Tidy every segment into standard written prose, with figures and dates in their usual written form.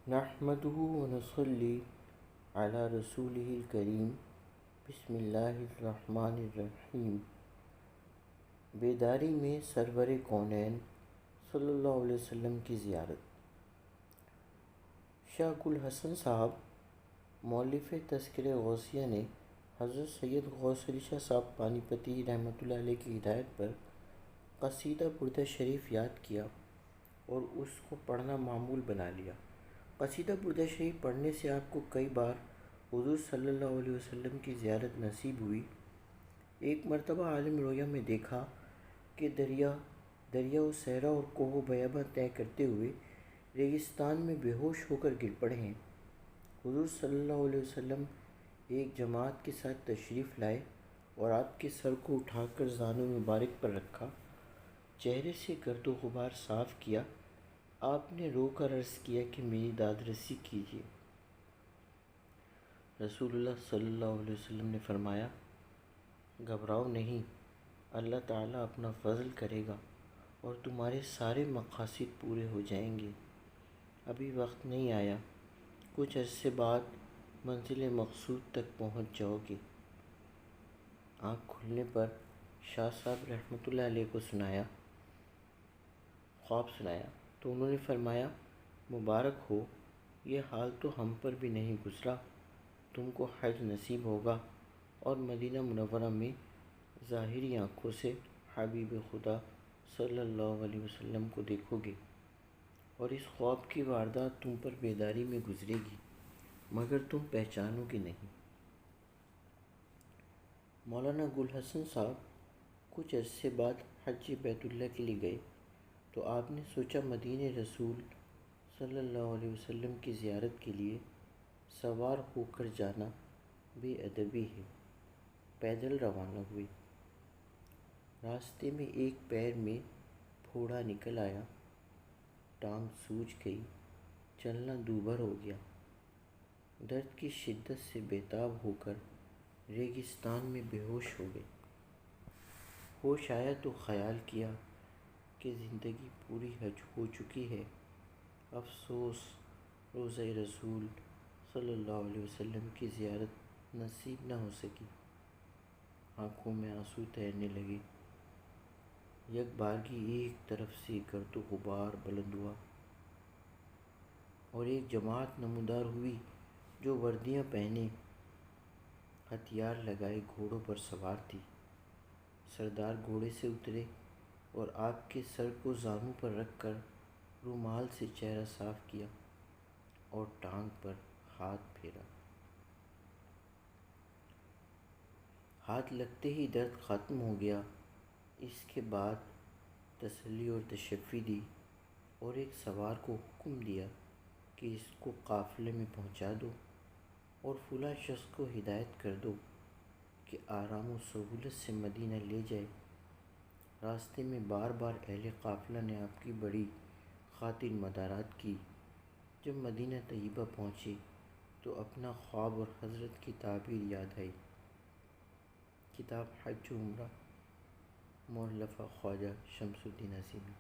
نحمده ونصلي على رسوله الكريم بسم اللہ الرحمن الرحیم۔ بیداری میں سرور کونین صلی اللہ علیہ وسلم کی زیارت۔ شاہ گل حسن صاحب مؤلف تذکرہ غوثیہ نے حضرت سید غوث علی شاہ صاحب پانی پتی رحمۃ اللہ علیہ کی ہدایت پر قصیدہ بردہ شریف یاد کیا اور اس کو پڑھنا معمول بنا لیا۔ قصیدہ بردہ شریف پڑھنے سے آپ کو کئی بار حضور صلی اللہ علیہ وسلم کی زیارت نصیب ہوئی۔ ایک مرتبہ عالم رویا میں دیکھا کہ دریا و صحرا اور کوہ و بیاباں طے کرتے ہوئے ریگستان میں بے ہوش ہو کر گر پڑے ہیں۔ حضور صلی اللہ علیہ وسلم ایک جماعت کے ساتھ تشریف لائے اور آپ کے سر کو اٹھا کر زانو مبارک پر رکھا، چہرے سے گرد و غبار صاف کیا۔ آپ نے رو کر عرض کیا کہ میری داد رسی کیجیے۔ رسول اللہ صلی اللہ علیہ وسلم نے فرمایا، گھبراؤ نہیں، اللہ تعالیٰ اپنا فضل کرے گا اور تمہارے سارے مقاصد پورے ہو جائیں گے۔ ابھی وقت نہیں آیا، کچھ عرصے بعد منزل مقصود تک پہنچ جاؤ گے۔ آنکھ کھلنے پر شاہ صاحب رحمۃ اللہ علیہ کو خواب سنایا تو انہوں نے فرمایا، مبارک ہو، یہ حال تو ہم پر بھی نہیں گزرا۔ تم کو حج نصیب ہوگا اور مدینہ منورہ میں ظاہری آنکھوں سے حبیب خدا صلی اللہ علیہ وسلم کو دیکھو گے، اور اس خواب کی واردات تم پر بیداری میں گزرے گی مگر تم پہچانو گے نہیں۔ مولانا گل حسن صاحب کچھ عرصے بعد حج بیت اللہ کے لیے گئے تو آپ نے سوچا مدینہ رسول صلی اللہ علیہ وسلم کی زیارت کے لیے سوار ہو کر جانا بے ادبی ہے۔ پیدل روانہ ہوئے۔ راستے میں ایک پیر میں پھوڑا نکل آیا، ٹانگ سوج گئی، چلنا دوبھر ہو گیا۔ درد کی شدت سے بیتاب ہو کر ریگستان میں بے ہوش ہو گئے۔ ہوش آیا تو خیال کیا کہ زندگی پوری ہو چکی ہے، افسوس روضہ رسول صلی اللہ علیہ وسلم کی زیارت نصیب نہ ہو سکی۔ آنکھوں میں آنسو تیرنے لگے۔ یک بارگی ایک طرف سے گرد و غبار بلند ہوا اور ایک جماعت نمودار ہوئی جو وردیاں پہنے، ہتھیار لگائے گھوڑوں پر سوار تھی۔ سردار گھوڑے سے اترے اور آپ کے سر کو زانو پر رکھ کر رومال سے چہرہ صاف کیا اور ٹانگ پر ہاتھ پھیرا۔ ہاتھ لگتے ہی درد ختم ہو گیا۔ اس کے بعد تسلی اور تشفی دی اور ایک سوار کو حکم دیا کہ اس کو قافلے میں پہنچا دو اور فلاں شخص کو ہدایت کر دو کہ آرام و سہولت سے مدینہ لے جائے۔ راستے میں بار بار اہل قافلہ نے آپ کی بڑی خاطر مدارات کی۔ جب مدینہ طیبہ پہنچے تو اپنا خواب اور حضرت کی تعبیر یاد آئی۔ کتاب حج و عمرہ، مؤلفہ خواجہ شمس الدین اعظمی۔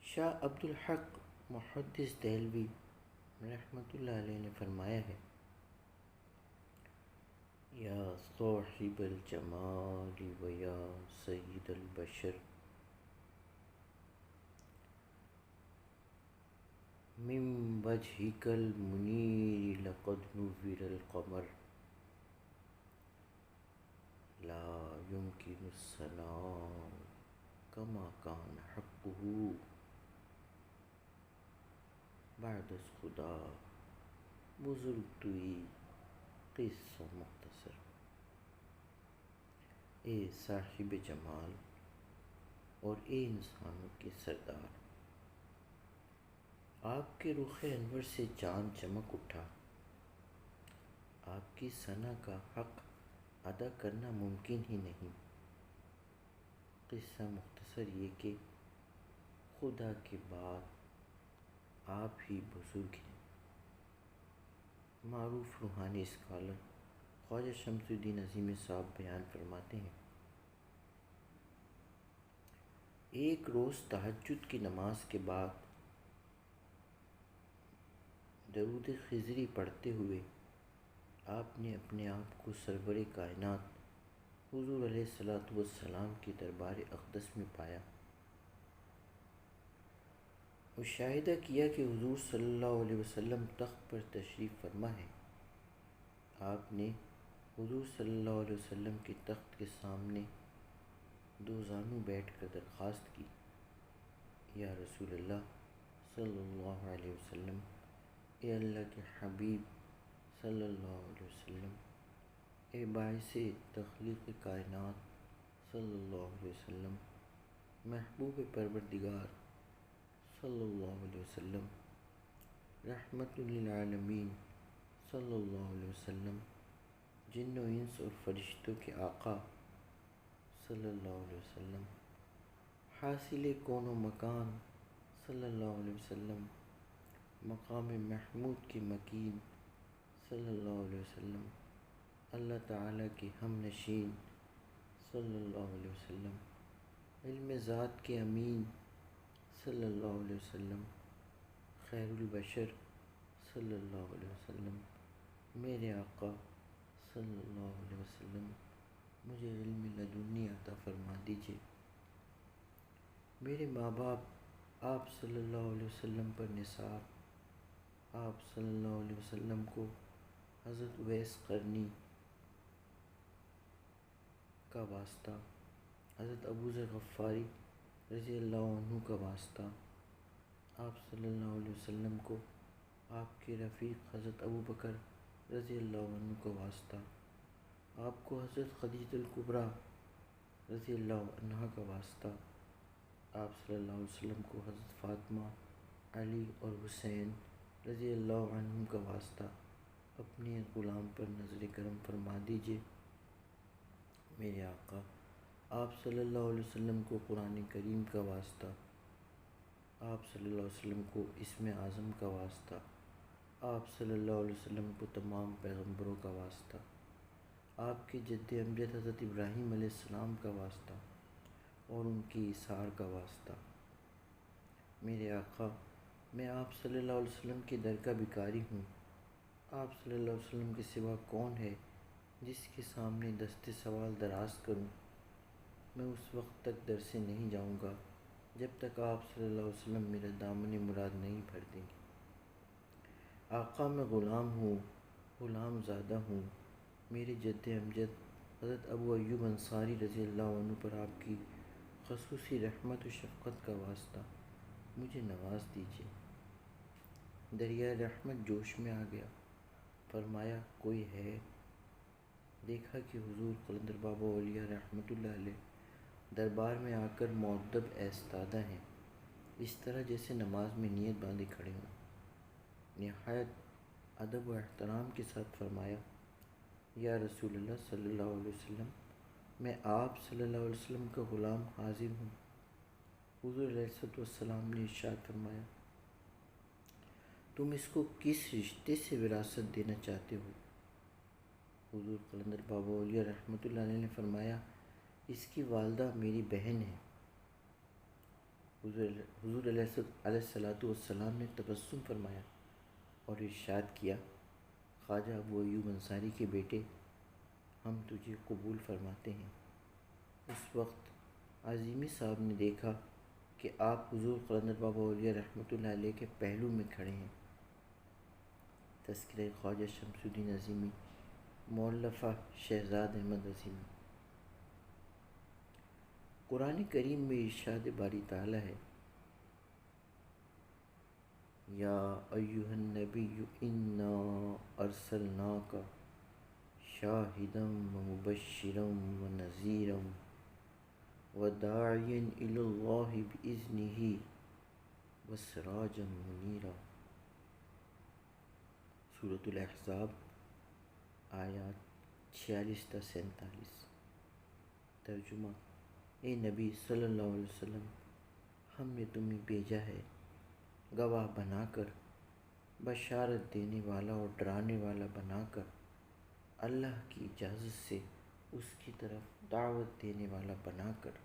شاہ عبد الحق محدث دہلوی رحمۃ اللہ علیہ نے فرمایا ہے، یا صاحب الجمال و یا سید البشر، من وجهك المنیر لقد نور القمر، لا يمكن الثناء كما كان حقه، بعد از خدا بزرگ توئی قصہ مختصر۔ اے صاحب جمال اور اے انسانوں کے سردار، آپ کے رخ انور سے چاند چمک اٹھا۔ آپ کی ثنا کا حق ادا کرنا ممکن ہی نہیں۔ قصہ مختصر یہ کہ خدا کے بعد آپ ہی بزرگ ہیں۔ معروف روحانی اسکالر خواجہ شمس الدین اعظمی صاحب بیان فرماتے ہیں، ایک روز تہجد کی نماز کے بعد درود خضری پڑھتے ہوئے آپ نے اپنے آپ کو سرور کائنات حضور علیہ الصلاۃ والسلام کے دربار اقدس میں پایا۔ مشاہدہ کیا کہ حضور صلی اللہ علیہ وسلم تخت پر تشریف فرما ہے۔ آپ نے حضور صلی اللہ علیہ وسلم کے تخت کے سامنے دو زانو بیٹھ کر درخواست کی، یا رسول اللہ صلی اللہ علیہ وسلم، اے اللہ کے حبیب صلی اللہ علیہ وسلم، اے باعث تخلیق کائنات صلی اللہ علیہ وسلم، محبوب پروردگار صلی اللہ علیہ وسلم، رحمت للعالمین صلی اللہ علیہ وسلم، جن و انس اور فرشتوں کے آقا صلی اللہ علیہ وسلم، حاصل کون و مکان صلی اللہ علیہ وسلم، مقام محمود کے مکین صلی اللہ علیہ وسلم، اللہ تعالیٰ کے ہم نشین صلی اللہ علیہ وسلم، علم ذات کے امین صلی اللہ علیہ وسلم، خیر البشر صلی اللہ علیہ وسلم، میرے آقا صلی اللہ علیہ وسلم، مجھے علم لدنی عطا فرما دیجیے۔ میرے ماں باپ آپ صلی اللہ علیہ وسلم پر نثار، آپ صلی اللہ علیہ وسلم کو حضرت اویس قرنی کا واسطہ، حضرت ابو ذر غفاری رضی اللہ عنہ کا واسطہ، آپ صلی اللہ علیہ وسلم کو آپ کے رفیق حضرت ابو بکر رضی اللہ عنہ کا واسطہ، آپ کو حضرت خدیجہ الکبریٰ رضی اللہ عنہا کا واسطہ، آپ صلی اللہ علیہ وسلم کو حضرت فاطمہ، علی اور حسین رضی اللہ عنہم کا واسطہ اپنے غلام پر نظر کرم فرما دیجیے۔ میرے آقا آپ صلی اللہ علیہ وسلم کو قرآن کریم کا واسطہ، آپ صلی اللہ علیہ وسلم کو اسم اعظم کا واسطہ، آپ صلی اللہ علیہ وسلم کو تمام پیغمبروں کا واسطہ، آپ کے جد امجد حضرت ابراہیم علیہ السلام کا واسطہ اور ان کی ایثار کا واسطہ۔ میرے آقا میں آپ صلی اللہ علیہ وسلم کے در کا بھکاری ہوں، آپ صلی اللہ علیہ وسلم کے سوا کون ہے جس کے سامنے دست سوال دراز کروں؟ میں اس وقت تک در سے نہیں جاؤں گا جب تک آپ صلی اللہ علیہ وسلم میرا دامن مراد نہیں بھر دیں گے۔ آقا میں غلام ہوں، غلام زادہ ہوں، میرے جد امجد حضرت ابو ایوب انصاری رضی اللہ عنہ پر آپ کی خصوصی رحمت و شفقت کا واسطہ مجھے نواز دیجیے۔ دریا رحمت جوش میں آ گیا، فرمایا کوئی ہے؟ دیکھا کہ حضور قلندر بابا اولیاء رحمۃ اللہ علیہ دربار میں آ کر مؤدب ایستادہ ہیں، اس طرح جیسے نماز میں نیت باندھے کھڑے ہوں۔ نہایت ادب و احترام کے ساتھ فرمایا، یا رسول اللہ صلی اللہ علیہ وسلم، میں آپ صلی اللہ علیہ وسلم کا غلام حاضر ہوں۔ حضور علیہ السلام نے ارشاد فرمایا، تم اس کو کس رشتے سے وراثت دینا چاہتے ہو؟ حضور قلندر بابا اولیاء رحمۃ اللہ علیہ نے فرمایا، اس کی والدہ میری بہن ہے۔ حضور علیہ الصلاۃ والسلام نے تبسم فرمایا اور ارشاد کیا، خواجہ ابو ایوب انصاری کے بیٹے، ہم تجھے قبول فرماتے ہیں۔ اس وقت عظیمی صاحب نے دیکھا کہ آپ حضور قلندر بابا اولیاء رحمۃ اللہ علیہ کے پہلو میں کھڑے ہیں۔ تذکرہ خواجہ شمس الدین عظیمی، مؤلفہ شہزاد احمد عظیمی۔ قرآن کریم میں ارشاد باری تعالیٰ ہے، یا ایھا النبی انا ارسلناک شاہدا ومبشرا ونذیرا وداعیا الی اللہ باذنہ وسراجا منیرا۔ سورۃ الاحزاب آیات 46 تا 47۔ ترجمہ، اے نبی صلی اللہ علیہ وسلم، ہم نے تمہیں بھیجا ہے گواہ بنا کر، بشارت دینے والا اور ڈرانے والا بنا کر، اللہ کی اجازت سے اس کی طرف دعوت دینے والا بنا کر،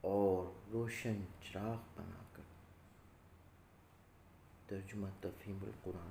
اور روشن چراغ بنا کر۔ ترجمہ تفہیم القرآن۔